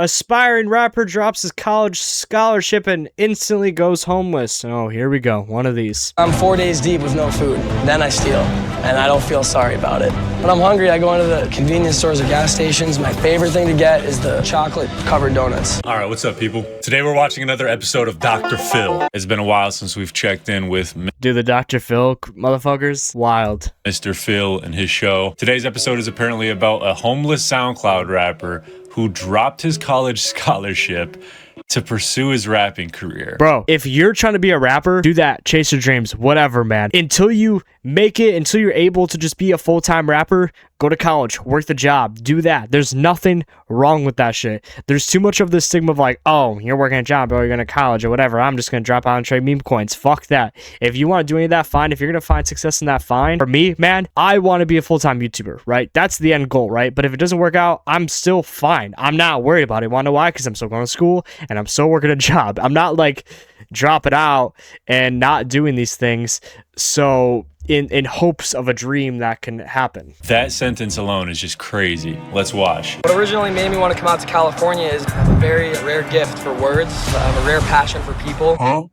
Aspiring rapper drops his college scholarship and instantly goes homeless. Oh, here we go. One of these. I'm 4 days deep with no food. Then I steal, and I don't feel sorry about it. When I'm hungry, I go into the convenience stores or gas stations. My favorite thing to get is the chocolate-covered donuts. All right, what's up, people? Today we're watching another episode of Dr. Phil. It's been a while since we've checked in with Dude, the Dr. Phil motherfuckers, wild. Mr. Phil and his show. Today's episode is apparently about a homeless SoundCloud rapper who dropped his college scholarship to pursue his rapping career. Bro, if you're trying to be a rapper, do that. Chase your dreams. Whatever, man. Until you make it, until you're able to just be a full-time rapper, go to college, work the job, do that. There's nothing wrong with that shit. There's too much of this stigma of like, oh, you're working a job or you're going to college or whatever. I'm just going to drop out and trade meme coins. Fuck that. If you want to do any of that, fine. If you're going to find success in that, fine. For me, man, I want to be a full-time YouTuber, right? That's the end goal, right? But if it doesn't work out, I'm still fine. I'm not worried about it. Want to know why? Because I'm still going to school and I'm still working a job. I'm not like dropping out and not doing these things. So in hopes of a dream that can happen. That sentence alone is just crazy. Let's watch. What originally made me want to come out to California is I have a very rare gift for words. I have a rare passion for people. Huh?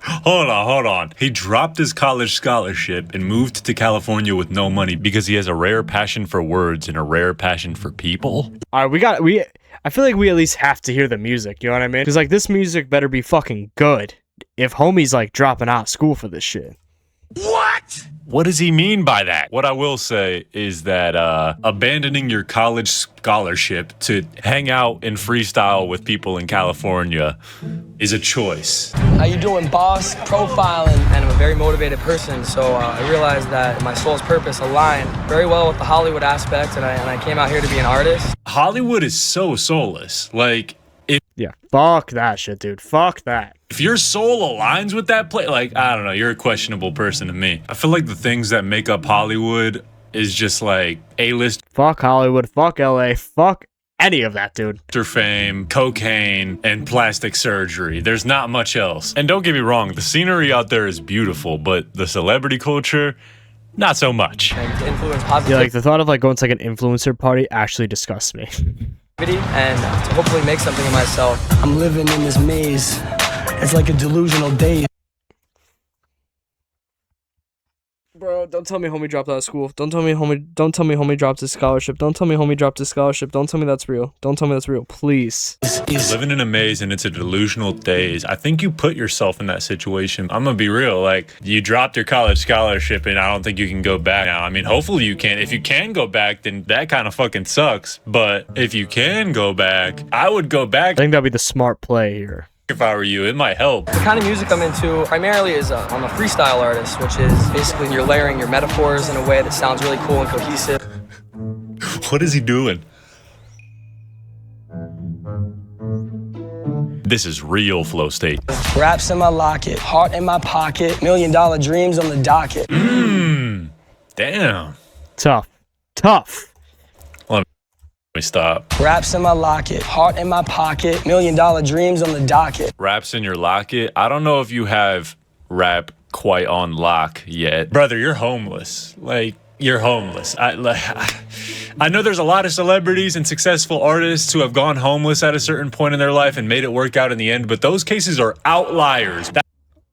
Hold on. He dropped his college scholarship and moved to California with no money because he has a rare passion for words and a rare passion for people? All right, I feel like we at least have to hear the music, you know what I mean? Because like this music better be fucking good if homie's like dropping out of school for this shit. What does he mean by that? What I will say is that abandoning your college scholarship to hang out and freestyle with people in California is a choice. How you doing, boss? Profiling. And I'm a very motivated person, so I realized that my soul's purpose aligned very well with the Hollywood aspect, and I came out here to be an artist. Hollywood is so soulless. Like, Yeah, fuck that shit, dude. Fuck that. if your soul aligns with that play, like, I don't know, you're a questionable person to me. I feel like the things that make up Hollywood is just like A-list Fuck Hollywood. Fuck LA. Fuck any of that, dude. fame, cocaine, and plastic surgery. There's not much else. And don't get me wrong, the scenery out there is beautiful, but the celebrity culture, not so much. And to influence Yeah, positivity. like the thought of like going to like an influencer party actually disgusts me. And to hopefully make something of myself. I'm living in this maze. It's like a delusional daze. Bro, don't tell me homie dropped out of school. Don't tell me homie dropped his scholarship. Don't tell me homie dropped his scholarship. Don't tell me that's real. Don't tell me that's real. Please. Living in a maze and it's a delusional daze. I think you put yourself in that situation. I'm gonna be real, like, you dropped your college scholarship and I don't think you can go back now. I mean, hopefully you can. If you can go back, then that kind of fucking sucks. But if you can go back, I would go back. I think that'd be the smart play here. If I were you, it might help. The kind of music I'm into primarily is I'm a freestyle artist, which is basically you're layering your metaphors in a way that sounds really cool and cohesive. What is he doing? This is real flow state. Raps in my locket, heart in my pocket, $1 million dreams on the docket. Damn. Tough. Let me stop. Raps in my locket, heart in my pocket, $1 million dreams on the docket. Raps in your locket. I don't know if you have rap quite on lock yet. Brother, you're homeless. Like, you're homeless. I know there's a lot of celebrities and successful artists who have gone homeless at a certain point in their life and made it work out in the end, but those cases are outliers.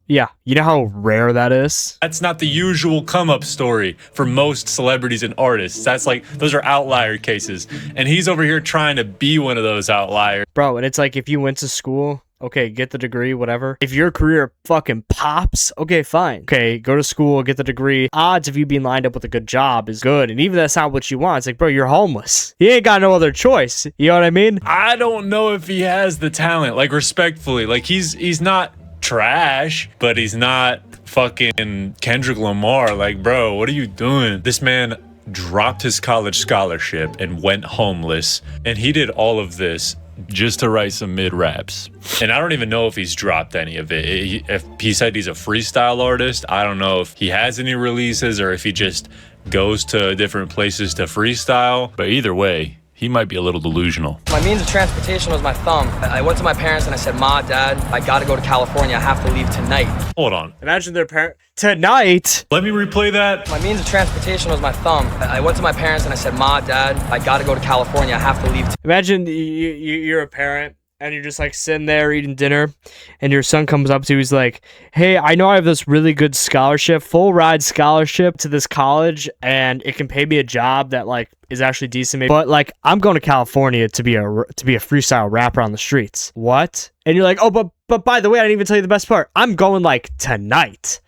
Yeah, you know how rare that is? That's not the usual come-up story for most celebrities and artists. That's like, those are outlier cases. And he's over here trying to be one of those outliers. Bro, and it's like if you went to school, okay, get the degree, whatever. If your career fucking pops, okay, fine. Okay, go to school, get the degree. Odds of you being lined up with a good job is good. And even if that's not what you want, it's like, bro, you're homeless. You ain't got no other choice. You know what I mean? I don't know if he has the talent, like, respectfully. Like, he's not trash, but he's not fucking Kendrick Lamar. Like, bro, what are you doing? This man dropped his college scholarship and went homeless, and he did all of this just to write some mid-raps. And I don't even know if he's dropped any of it. If he said he's a freestyle artist, I don't know if he has any releases or if he just goes to different places to freestyle. But either way, he might be a little delusional. My means of transportation was my thumb. I went to my parents and I said, Ma, Dad, I gotta go to California. I have to leave tonight. Hold on. Imagine their parent tonight. Let me replay that. My means of transportation was my thumb. I went to my parents and I said, Ma, Dad, I gotta go to California. I have to leave. Imagine you're a parent and you're just like sitting there eating dinner and your son comes up to you, he's like, hey, I know I have this really good scholarship, full ride scholarship to this college, and it can pay me a job that like is actually decent, but like I'm going to California to be a freestyle rapper on the streets. What? And you're like, oh, but by the way, I didn't even tell you the best part. I'm going like tonight.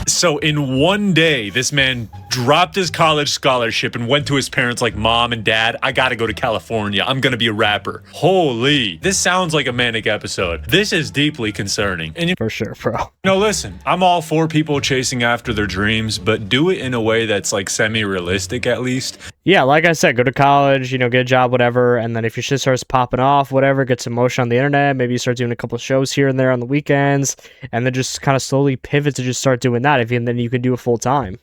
So in one day, this man dropped his college scholarship and went to his parents like, Mom and Dad, I gotta go to California. I'm gonna be a rapper. Holy, this sounds like a manic episode. This is deeply concerning. And For sure, bro. no, listen, I'm all for people chasing after their dreams, but do it in a way that's like semi-realistic at least. Yeah, like I said, go to college, get a job, whatever, and then if your shit starts popping off, whatever, get some motion on the internet, maybe you start doing a couple shows here and there on the weekends, and then just kind of slowly pivot to just start doing that, and then you can do it full time.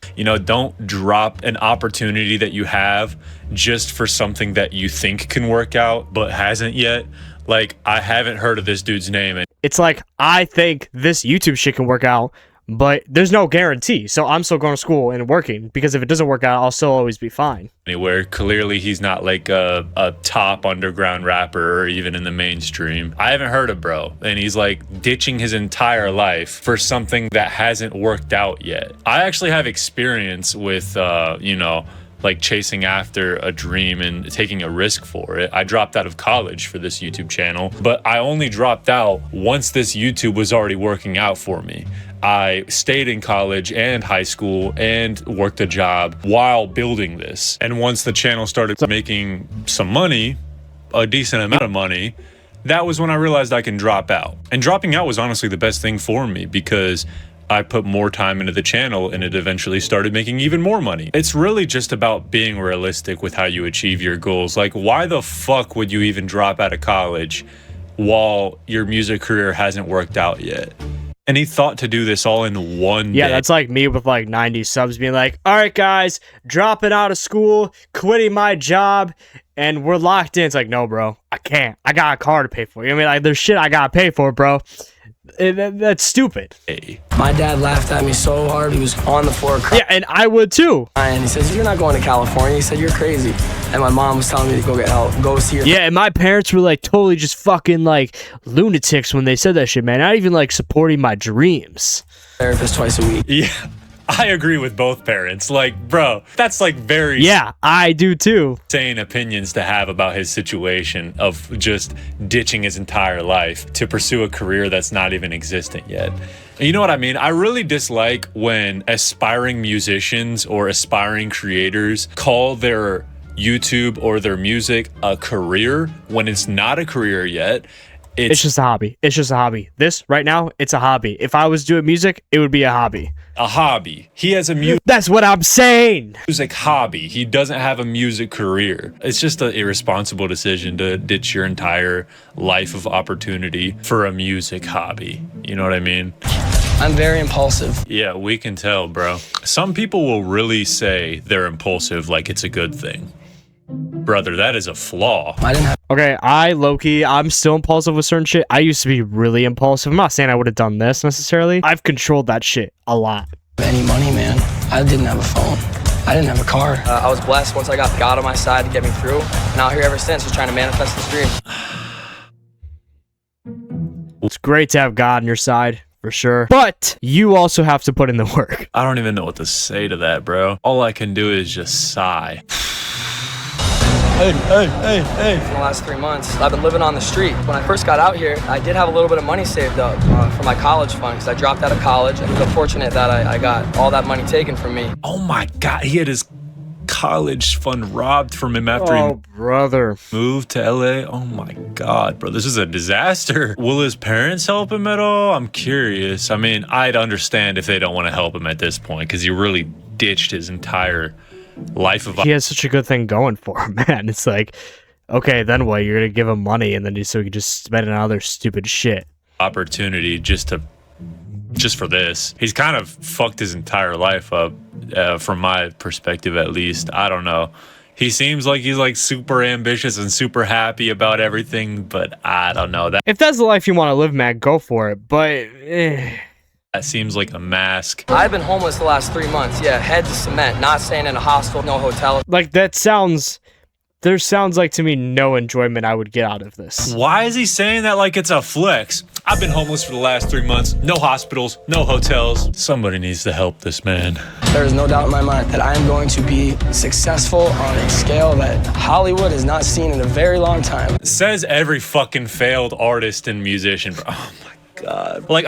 Don't drop an opportunity that you have just for something that you think can work out, but hasn't yet. Like, I haven't heard of this dude's name. And It's like, I think this YouTube shit can work out, but there's no guarantee. So I'm still going to school and working, because if it doesn't work out, I'll still always be fine. anywhere. Clearly, he's not like a top underground rapper or even in the mainstream. I haven't heard of bro, and he's like ditching his entire life for something that hasn't worked out yet. I actually have experience with, like chasing after a dream and taking a risk for it. I dropped out of college for this YouTube channel, but I only dropped out once this YouTube was already working out for me. I stayed in college and high school and worked a job while building this. And once the channel started making some money, a decent amount of money, that was when I realized I can drop out. And dropping out was honestly the best thing for me, because I put more time into the channel and it eventually started making even more money. It's really just about being realistic with how you achieve your goals. Like, why the fuck would you even drop out of college while your music career hasn't worked out yet? And he thought to do this all in one day. Yeah, that's like me with like 90 subs being like, all right, guys, dropping out of school, quitting my job, and we're locked in. It's like, no, bro, I can't. I got a car to pay for. I mean, like, there's shit I got to pay for, bro. That's stupid. Hey. My dad laughed at me so hard, he was on the floor crying. Yeah, and I would too. And he says, you're not going to California. He said, you're crazy. And my mom was telling me to go get help, go see her. Yeah, and my parents were like totally just fucking like lunatics when they said that shit, man. Not even like supporting my dreams. Therapist twice a week. Yeah, I agree with both parents. Like, bro, that's like very Yeah, I do too. insane opinions to have about his situation of just ditching his entire life to pursue a career that's not even existent yet. And you know what I mean? I really dislike when aspiring musicians or aspiring creators call their YouTube or their music a career when it's not a career yet. It's just a hobby. It's just a hobby. This right now, it's a hobby. If I was doing music, it would be a hobby. A hobby. He has a That's what I'm saying. music hobby. He doesn't have a music career. It's just an irresponsible decision to ditch your entire life of opportunity for a music hobby. You know what I mean? I'm very impulsive. Yeah, we can tell, bro. Some people will really say they're impulsive like it's a good thing. Brother, that is a flaw. I didn't have Okay, I'm still impulsive with certain shit. I used to be really impulsive. I'm not saying I would have done this necessarily. I've controlled that shit a lot. any money, man. I didn't have a phone. I didn't have a car. I was blessed once I got God on my side to get me through. And out here ever since, just trying to manifest this dream. It's great to have God on your side, for sure. But you also have to put in the work. I don't even know what to say to that, bro. All I can do is just sigh. For the last 3 months, I've been living on the street. When I first got out here, I did have a little bit of money saved up for my college fund, because I dropped out of college, and was fortunate that I got all that money taken from me. Oh my God, he had his college fund robbed from him after he brother. moved to LA. Oh my God, bro, this is a disaster. Will his parents help him at all? I'm curious. I mean, I'd understand if they don't want to help him at this point, because he really ditched his entire life of. He has such a good thing going for him, man. It's like, okay, then what? You're gonna give him money, and then so he can just spend it on other stupid shit. Opportunity just for this. He's kind of fucked his entire life up, from my perspective at least. I don't know. He seems like he's like super ambitious and super happy about everything, but I don't know. If that's the life you want to live, man, go for it. But That seems like a mask. I've been homeless the last 3 months. Yeah, head to cement, not staying in a hostel, no hotel. like there sounds like to me no enjoyment I would get out of this. Why is he saying that like it's a flex? I've been homeless for the last 3 months. No hospitals, no hotels. Somebody needs to help this man. There is no doubt in my mind that I am going to be successful on a scale that Hollywood has not seen in a very long time. Says every fucking failed artist and musician. Oh my God. Like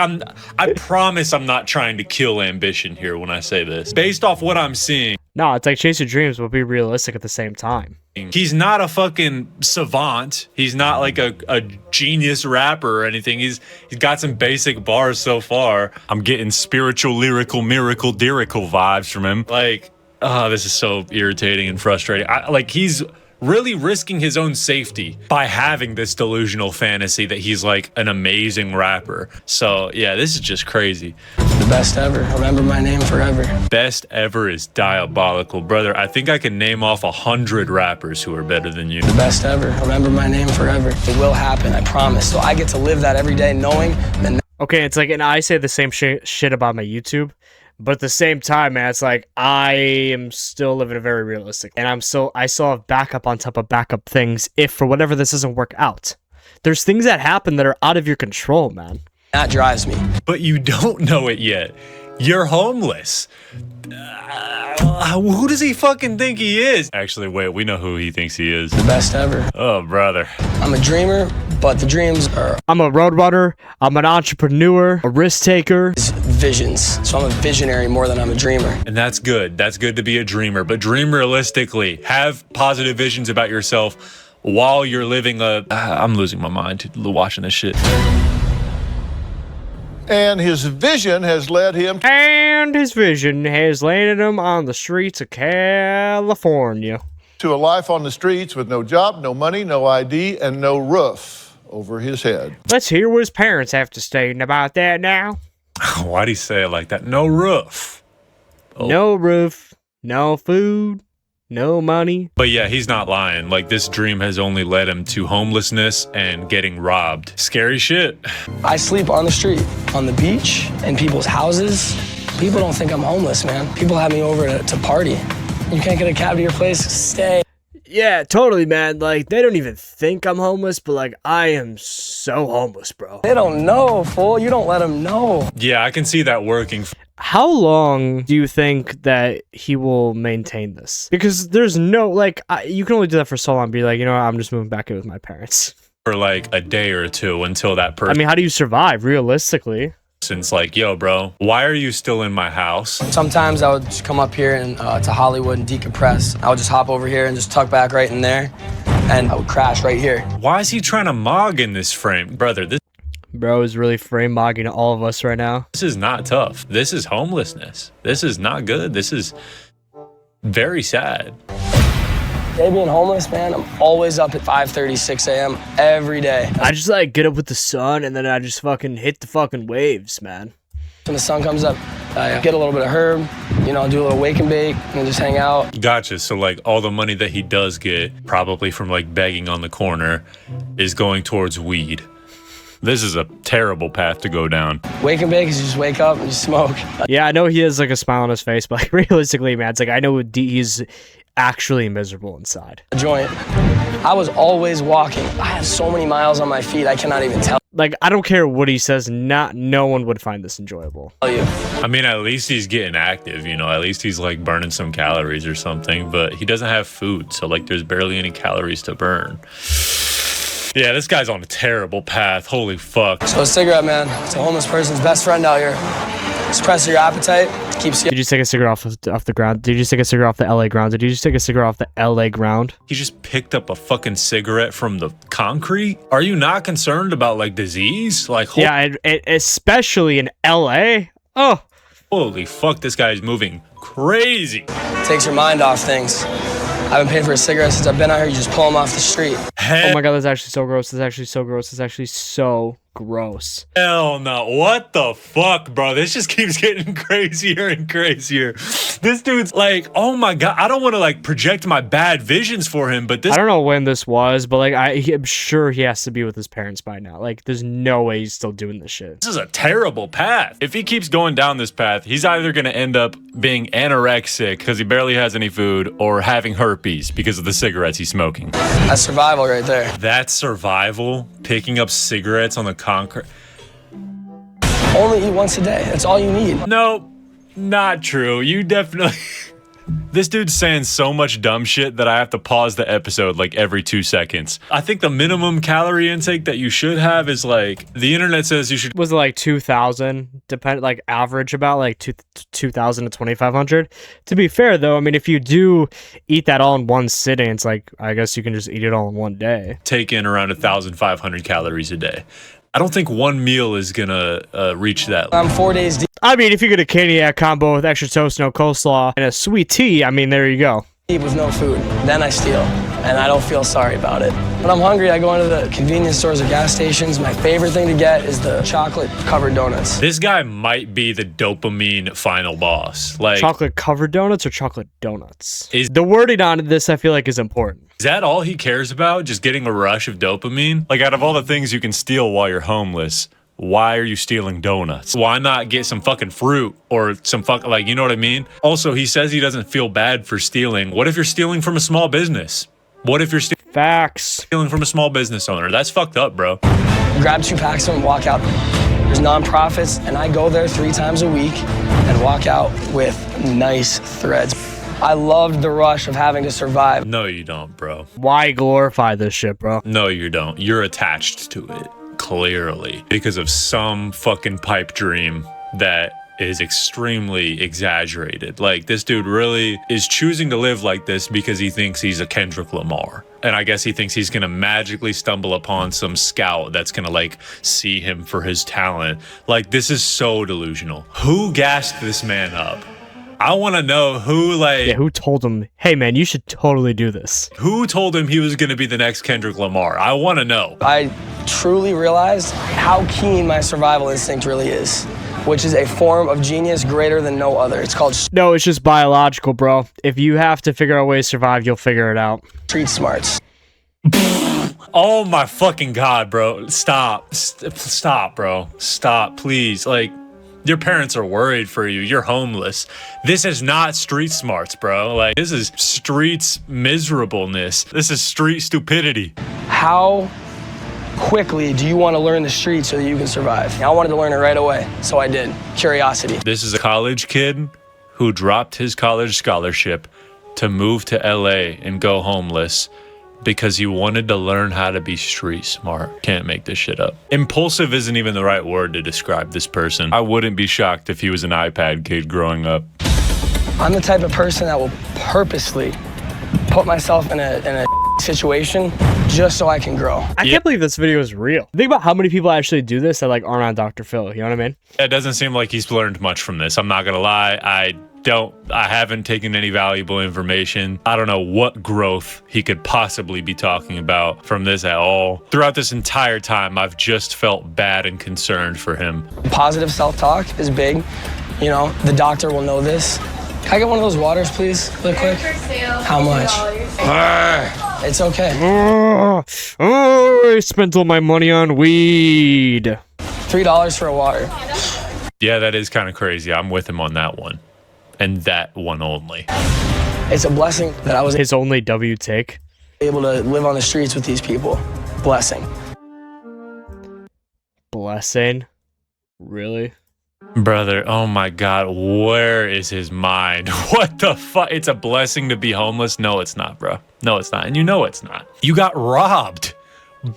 I promise I'm not trying to kill ambition here when I say this. Based off what I'm seeing. No, it's like chase your dreams, but be realistic at the same time. He's not a fucking savant. He's not like a genius rapper or anything. He's got some basic bars so far. I'm getting spiritual, lyrical, miracle, dirical vibes from him. Like, oh, this is so irritating and frustrating. Like he's really risking his own safety by having this delusional fantasy that he's like an amazing rapper. So yeah, this is just crazy. The best ever. Remember my name forever. Best ever is diabolical, brother. I think I can name off 100 rappers who are better than you. The best ever. Remember my name forever. It will happen, I promise. So I get to live that every day knowing that. Okay, it's like, and I say the same shit about my YouTube, but at the same time, man, it's like I am still living a very realistic, and I still have backup on top of backup things if for whatever this doesn't work out. There's things that happen that are out of your control, man. That drives me. But you don't know it yet. You're homeless. Who does he fucking think he is? Actually, wait, we know who he thinks he is. The best ever. Oh, brother. I'm a dreamer, but the dreams are... I'm a roadrunner. I'm an entrepreneur, a risk taker. Visions. So I'm a visionary more than I'm a dreamer. And that's good. That's good to be a dreamer. But dream realistically. Have positive visions about yourself while you're living a... I'm losing my mind watching this shit. And his vision has led him landed him on the streets of California. to a life on the streets with no job, no money, no ID, and no roof over his head. Let's hear what his parents have to say about that now. Why'd he say it like that? No roof. Oh. No roof, no food, no money. But yeah, he's not lying. Like, this dream has only led him to homelessness and getting robbed. Scary shit. I sleep on the street, on the beach, in people's houses. People don't think I'm homeless, man. People have me over to party. You can't get a cab to your place, stay. Yeah, totally, man. Like, they don't even think I'm homeless, but like, I am so homeless, bro. They don't know, fool. You don't let them know. Yeah, I can see that working. How long do you think that he will maintain this? Because there's no, like, you can only do that for so long. Be like, you know what, I'm just moving back in with my parents. For like a day or two until that person... I mean, how do you survive, realistically? Since like, yo, bro, why are you still in my house? Sometimes I would just come up here and to Hollywood and decompress. I would just hop over here and just tuck back right in there, and I would crash right here. Why is he trying to mog in this frame? Brother, this Bro is really frame mogging all of us right now. This is not tough. This is homelessness. This is not good. This is very sad. Day being homeless, man, I'm always up at 5:30, 6 a.m. every day. I just like get up with the sun and then I just fucking hit the fucking waves, man. When the sun comes up, I get a little bit of herb, you know, do a little wake and bake and just hang out. Gotcha. So like all the money that he does get, probably from like begging on the corner, is going towards weed. This is a terrible path to go down. Wake and bake is you just wake up and you smoke. Yeah, I know he has like a smile on his face, but like realistically, man, it's like I know he's actually miserable inside. A joint. I was always walking. I have so many miles on my feet, I cannot even tell Like, I don't care what he says, no one would find this enjoyable. you. I mean, at least he's getting active, you know, at least he's like burning some calories or something, but he doesn't have food. So like there's barely any calories to burn. Yeah, this guy's on a terrible path. Holy fuck. So a cigarette, man, it's a homeless person's best friend out here. Suppresses your appetite, keeps you... Did you just take a cigarette off the ground? Did you just take a cigarette off the LA ground? Did you just take a cigarette off the LA ground? He just picked up a fucking cigarette from the concrete? Are you not concerned about like disease? Like, yeah, and especially in LA. Oh. Holy fuck, this guy's moving crazy. Takes your mind off things. I haven't paid for a cigarette since I've been out here. You just pull them off the street. Oh my god, that's actually so gross. That's actually so gross. That's actually so gross. Hell no. What the fuck, bro? This just keeps getting crazier and crazier. This dude's like, oh my god, I don't want to like project my bad visions for him, but this, I don't know when this was, but like I'm sure he has to be with his parents by now. Like there's no way he's still doing this shit. this is a terrible path. If he keeps going down this path, he's either going to end up being anorexic because he barely has any food, or having herpes because of the cigarettes he's smoking. That's survival right there. That's survival? Picking up cigarettes on the concrete? Only eat once a day. That's all you need. Nope, not true. You definitely... This dude's saying so much dumb shit that I have to pause the episode like every 2 seconds. I think the minimum calorie intake that you should have is like, the internet says you should... Was it like 2,000? Depend, like average about like 2,000 to 2,500. To be fair though, I mean, if you do eat that all in one sitting, it's like, I guess you can just eat it all in one day. take in around 1,500 calories a day. I don't think one meal is gonna reach that. I'm 4 days deep I mean, if you get a caniac combo with extra toast, no coleslaw, and a sweet tea, I mean, there you go. with no food. Then I steal, and I don't feel sorry about it. When I'm hungry, I go into the convenience stores or gas stations. My favorite thing to get is the chocolate-covered donuts. This guy might be the dopamine final boss. Like, Chocolate covered donuts or chocolate donuts? Is- The wording on this, I feel like, is important. is that all he cares about? Just getting a rush of dopamine? Like, out of all the things you can steal while you're homeless, why are you stealing donuts? Why not get some fucking fruit or some like, you know what I mean? Also, he says he doesn't feel bad for stealing. What if you're stealing from a small business? What if you're Facts. stealing from a small business owner? That's fucked up, bro. Grab 2 packs of them and walk out. There's nonprofits, and I go there 3 times a week and walk out with nice threads. I loved the rush of having to survive. No, you don't, bro. Why glorify this shit, bro? No, you don't. You're attached to it, clearly, because of some fucking pipe dream that is extremely exaggerated. Like, this dude really is choosing to live like this because he thinks he's a Kendrick Lamar. And I guess he thinks he's gonna magically stumble upon some scout that's gonna, like, see him for his talent. Like, this is so delusional. Who gassed this man up? I want to know who, like... Yeah, who told him, hey man, you should totally do this? Who told him he was going to be the next Kendrick Lamar? I want to know. I truly realized how keen my survival instinct really is, which is a form of genius greater than no other. It's called No, it's just biological, bro. If you have to figure out ways to survive, you'll figure it out. street smarts. Oh my fucking God, bro. Stop. Stop, bro. Stop, please. Like, your parents are worried for you. You're homeless. This is not street smarts, bro. Like, this is streets miserableness. This is street stupidity. How quickly do you want to learn the street so that you can survive? I wanted to learn it right away, so I did. Curiosity. This is a college kid who dropped his college scholarship to move to LA and go homeless because he wanted to learn how to be street smart. Can't make this shit up. Impulsive isn't even the right word to describe this person. I wouldn't be shocked if he was an iPad kid growing up. I'm the type of person that will purposely put myself in a situation just so I can grow. I can't believe this video is real. Think about how many people actually do this that like aren't on Dr. Phil, you know what I mean? It doesn't seem like he's learned much from this. I'm not gonna lie. I haven't taken any valuable information. I don't know what growth he could possibly be talking about from this at all. Throughout this entire time, I've just felt bad and concerned for him. Positive self-talk is big. You know, the doctor will know this. Can I get one of those waters, please, really quick? How much? It's okay. I spent all my money on weed. $3 for a water. Yeah, that is kind of crazy. I'm with him on that one. And that one only. It's a blessing that I was His only W take. able to live on the streets with these people. Blessing. Blessing? Really? Brother, oh my God, where is his mind? What the fuck? It's a blessing to be homeless? No, it's not, bro. No, it's not. And you know it's not. You got robbed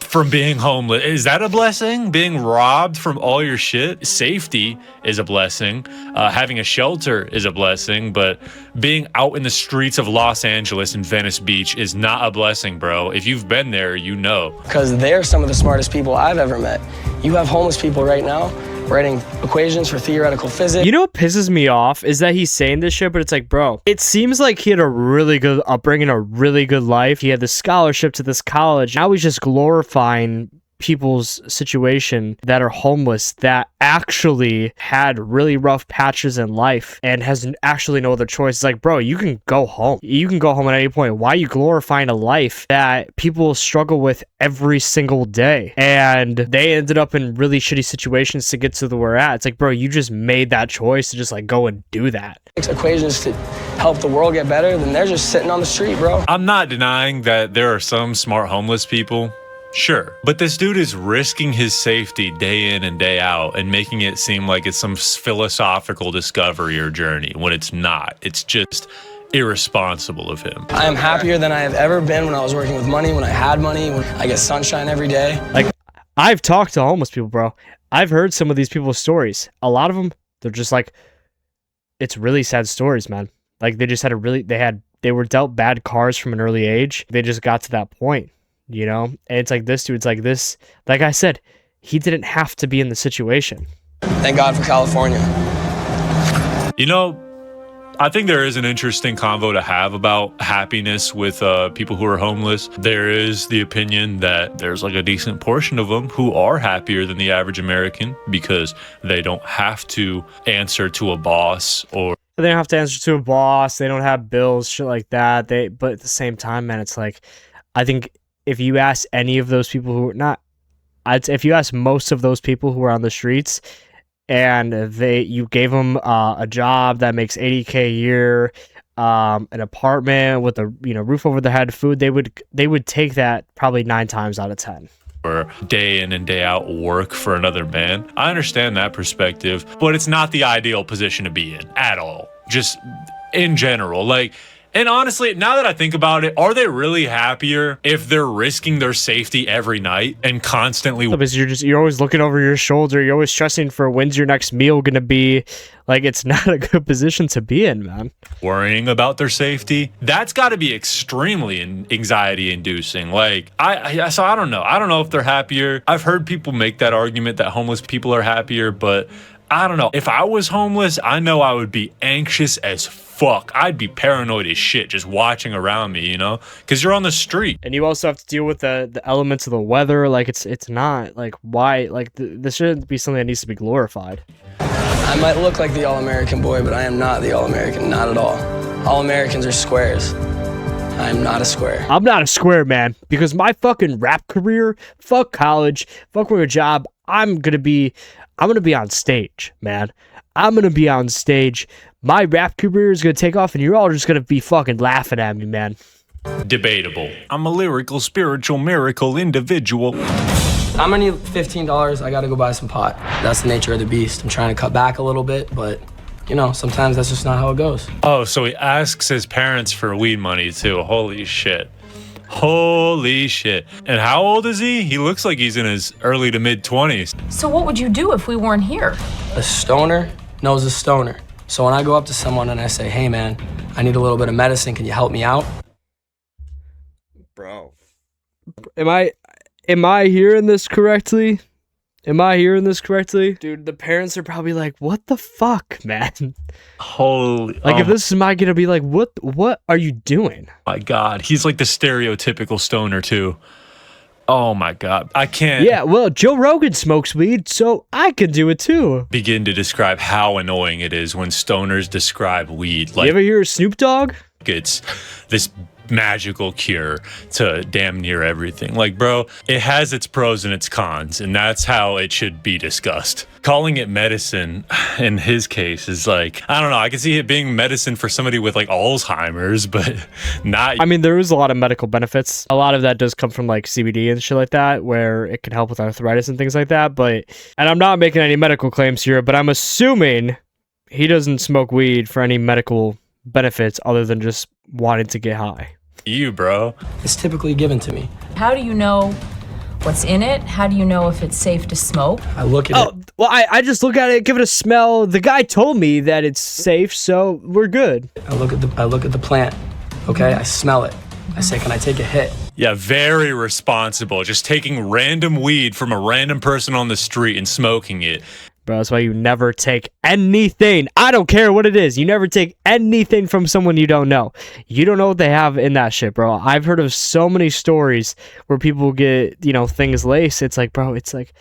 from being homeless. Is that a blessing? Being robbed from all your shit? Safety is a blessing. Having a shelter is a blessing, but being out in the streets of Los Angeles and Venice Beach is not a blessing, bro. If you've been there, you know. Because they're some of the smartest people I've ever met. You have homeless people right now writing equations for theoretical physics. You know what pisses me off is that he's saying this shit, but it's like, bro, it seems like he had a really good upbringing, a really good life. He had the scholarship to this college. Now he's just glorifying people's situation that are homeless, that actually had really rough patches in life and has actually no other choice. It's like, bro, you can go home. You can go home at any point. Why are you glorifying a life that people struggle with every single day? And they ended up in really shitty situations to get to the where at. It's like, bro, you just made that choice to just like go and do that. Equations to help the world get better, then they're just sitting on the street, bro. I'm not denying that there are some smart homeless people. Sure. But this dude is risking his safety day in and day out and making it seem like it's some philosophical discovery or journey when it's not. It's just irresponsible of him. I am happier than I have ever been when I was working with money, when I had money, when I get sunshine every day. Like, I've talked to homeless people, bro. I've heard some of these people's stories. A lot of them, they're just like, it's really sad stories, man. Like, they just had they were dealt bad cards from an early age. They just got to that point. You know, and it's like this dude's like this. Like I said, he didn't have to be in the situation. Thank God for California. You know, I think there is an interesting convo to have about happiness with people who are homeless. There is the opinion that there's like a decent portion of them who are happier than the average American because they don't have to answer to a boss or they don't have to answer to a boss. They don't have bills, shit like that. But at the same time, man, it's like, I think if you ask any of those people who are not, if you ask most of those people who are on the streets, and you gave them a job that makes $80K a year, an apartment with a roof over their head, food, they would take that probably 9 times out of 10. Or day in and day out work for another man. I understand that perspective, but it's not the ideal position to be in at all. Just in general, like. And honestly, now that I think about it, are they really happier if they're risking their safety every night and constantly? Because you're always looking over your shoulder. You're always stressing for when's your next meal gonna be. Like, it's not a good position to be in, man. Worrying about their safety, that's got to be extremely anxiety inducing. Like, so I don't know. I don't know if they're happier. I've heard people make that argument that homeless people are happier, but I don't know. If I was homeless, I know I would be anxious as fuck. I'd be paranoid as shit just watching around me, you know? Because you're on the street. And you also have to deal with the elements of the weather. Like, it's not, like, why? Like, this shouldn't be something that needs to be glorified. I might look like the All-American boy, but I am not the All-American, not at all. All-Americans are squares. I am not a square. I'm not a square, man, because my fucking rap career, fuck college, fuck with a job, I'm gonna be on stage, man. I'm gonna be on stage. My rap career is gonna take off, and you're all just gonna be fucking laughing at me, man. Debatable. I'm a lyrical, spiritual, miracle individual. I'm gonna need $15. I gotta go buy some pot. That's the nature of the beast. I'm trying to cut back a little bit, but you know, sometimes that's just not how it goes. Oh, so he asks his parents for weed money too. Holy shit. Holy shit. And how old is he? He looks like he's in his early to mid 20s. So what would you do if we weren't here? A stoner knows a stoner. So when I go up to someone and I say, hey man, I need a little bit of medicine, can you help me out? Bro. Am I hearing this correctly? Dude, the parents are probably like, what the fuck, man? Holy. Like, if this is my gonna be like, what are you doing? My God. He's like the stereotypical stoner too. Oh my God. I can't. Yeah, well, Joe Rogan smokes weed, so I can do it too. Begin to describe how annoying it is when stoners describe weed. Like, you ever hear of Snoop Dogg? It's this magical cure to damn near everything. Like, bro, it has its pros and its cons, and that's how it should be discussed. Calling it medicine in his case is like, I don't know, I can see it being medicine for somebody with like Alzheimer's, but not. I mean, there is a lot of medical benefits. A lot of that does come from like CBD and shit like that, where it can help with arthritis and things like that. But, and I'm not making any medical claims here, but I'm assuming he doesn't smoke weed for any medical benefits other than just wanting to get high. You, bro. It's typically given to me. How do you know what's in it? How do you know if it's safe to smoke? I look at it. Well, I just look at it, give it a smell. The guy told me that it's safe, so we're good. I look at the plant. Okay, I smell it. I say, can I take a hit? Yeah, very responsible. Just taking random weed from a random person on the street and smoking it. Bro, that's why you never take anything. I don't care what it is. You never take anything from someone you don't know. You don't know what they have in that shit, bro. I've heard of so many stories where people get, things laced. It's like, bro, it's like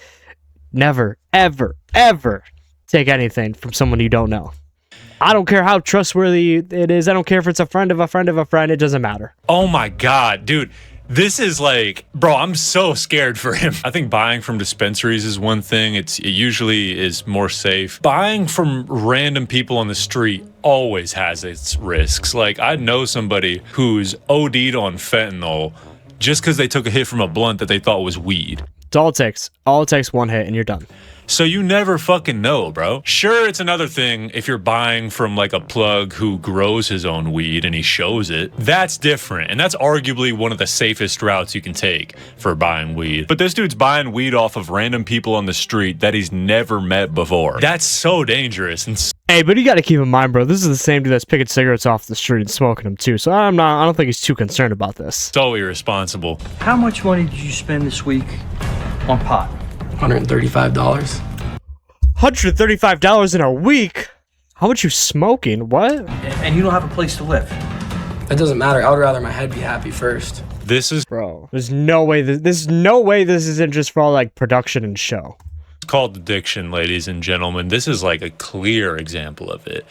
never, ever, ever take anything from someone you don't know. I don't care how trustworthy it is. I don't care if it's a friend of a friend of a friend. It doesn't matter. Oh my God, dude. This is like, bro, I'm so scared for him. I think buying from dispensaries is one thing. It usually is more safe. Buying from random people on the street always has its risks. Like, I know somebody who's OD'd on fentanyl just because they took a hit from a blunt that they thought was weed. It's all it takes. All it takes one hit and you're done. So you never fucking know, bro. Sure, it's another thing if you're buying from like a plug who grows his own weed and he shows it. That's different. And that's arguably one of the safest routes you can take for buying weed. But this dude's buying weed off of random people on the street that he's never met before. That's so dangerous. And hey, but you got to keep in mind, bro, this is the same dude that's picking cigarettes off the street and smoking them too. So I don't think he's too concerned about this. so irresponsible. How much money did you spend this week on pot? $135. $135 in a week? How much you smoking? What? And you don't have a place to live. It doesn't matter. I would rather my head be happy first. This is Bro, there's no way this isn't just for all like production and show. called addiction, ladies and gentlemen. This is like a clear example of it.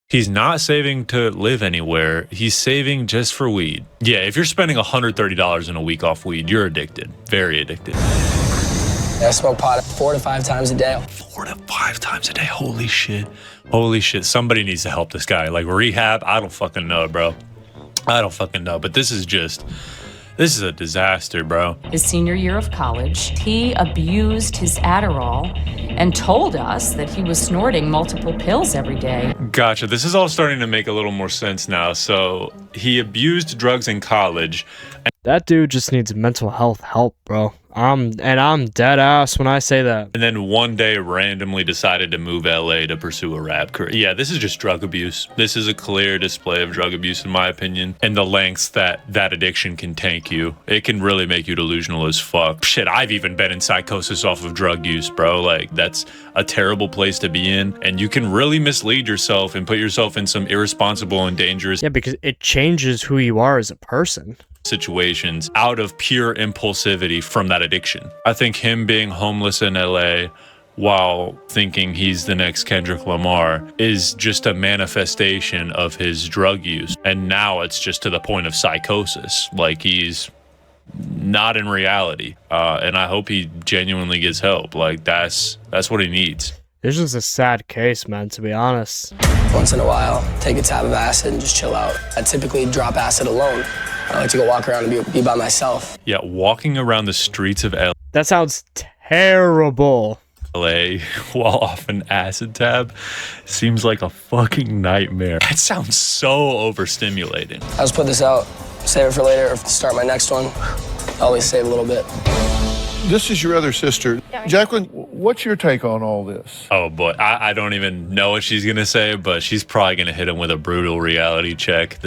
He's not saving to live anywhere. He's saving just for weed. Yeah, if you're spending $130 in a week off weed, you're addicted. Very addicted. I smoke pot 4 to 5 times a day. 4 to 5 times a day. Holy shit. Holy shit. Somebody needs to help this guy. Like rehab, I don't fucking know, bro. I don't fucking know. But this is a disaster, bro. His senior year of college, he abused his Adderall and told us that he was snorting multiple pills every day. Gotcha. This is all starting to make a little more sense now. So he abused drugs in college. That dude just needs mental health help, bro. I'm dead ass when I say that. And then one day randomly decided to move LA to pursue a rap career. Yeah, this is just drug abuse. This is a clear display of drug abuse in my opinion. And the lengths that addiction can take you. It can really make you delusional as fuck. Shit, I've even been in psychosis off of drug use, bro. Like that's a terrible place to be in. And you can really mislead yourself and put yourself in some irresponsible and dangerous because it changes who you are as a person. Situations out of pure impulsivity from that addiction. I think him being homeless in LA while thinking he's the next Kendrick Lamar is just a manifestation of his drug use. And now it's just to the point of psychosis. Like he's not in reality. And I hope he genuinely gets help. Like that's what he needs. This is a sad case, man, to be honest. Once in a while, take a tab of acid and just chill out. I typically drop acid alone. I like to go walk around and be by myself. Yeah, walking around the streets of That sounds terrible. LA while off an acid tab seems like a fucking nightmare. That sounds so overstimulating. I'll just put this out, save it for later, or start my next one. I always save a little bit. This is your other sister. Jacqueline, what's your take on all this? Oh boy, I don't even know what she's gonna say, but she's probably gonna hit him with a brutal reality check.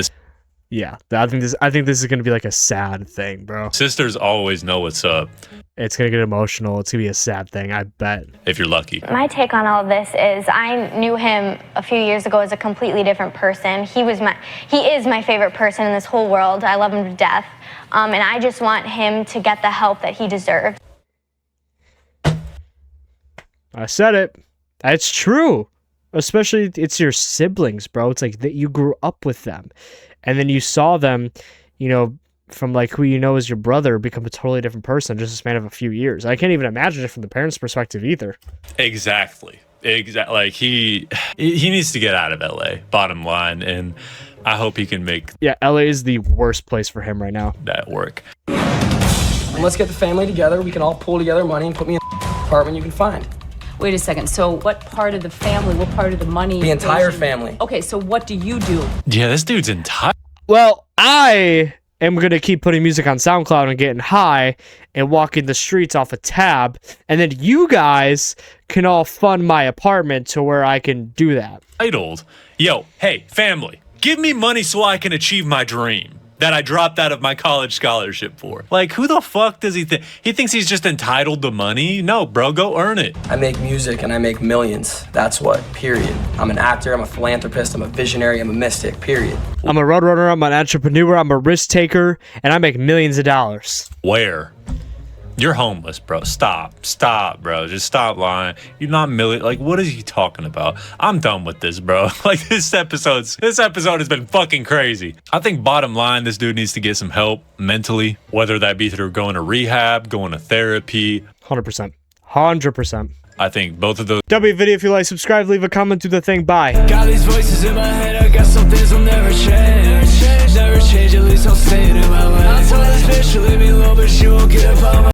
Yeah, I think this is gonna be like a sad thing, bro. Sisters always know what's up. It's gonna get emotional. It's gonna be a sad thing, I bet. If you're lucky. My take on all of this is I knew him a few years ago as a completely different person. He is my favorite person in this whole world. I love him to death. And I just want him to get the help that he deserves. I said it. It's true. Especially it's your siblings, bro. It's like that you grew up with them. And then you saw them, from like who you know as your brother become a totally different person just a span of a few years. I can't even imagine it from the parents' perspective either. Exactly. Like he needs to get out of LA, bottom line, and I hope he can make LA is the worst place for him right now. That work. And let's get the family together. We can all pull together money and put me in the apartment you can find. Wait a second. So what part of the family, what part of the money? The entire family. Okay, so what do you do? Yeah, this dude's entire. Well, I am going to keep putting music on SoundCloud and getting high and walking the streets off a tab. And then you guys can all fund my apartment to where I can do that. Idled. Yo, hey, family, give me money so I can achieve my dream. that I dropped out of my college scholarship for. Like, who the fuck does he think? He thinks he's just entitled to money? No, bro, go earn it. I make music and I make millions. That's what, period. I'm an actor, I'm a philanthropist, I'm a visionary, I'm a mystic, period. I'm a roadrunner, I'm an entrepreneur, I'm a risk taker, and I make millions of dollars. Where? You're homeless, bro. Stop, bro. Just stop lying. You're not like, what is he talking about? I'm done with this, bro. Like, this episode has been fucking crazy. I think bottom line, this dude needs to get some help mentally, whether that be through going to rehab, going to therapy. 100%. 100%. I think both of those. W video, if you like, subscribe, leave a comment, do the thing. Bye. Got these voices in my head, I got some things will never change. Never change, at least I'll stay in my way. I told this bitch to leave me alone, but she won't get up on my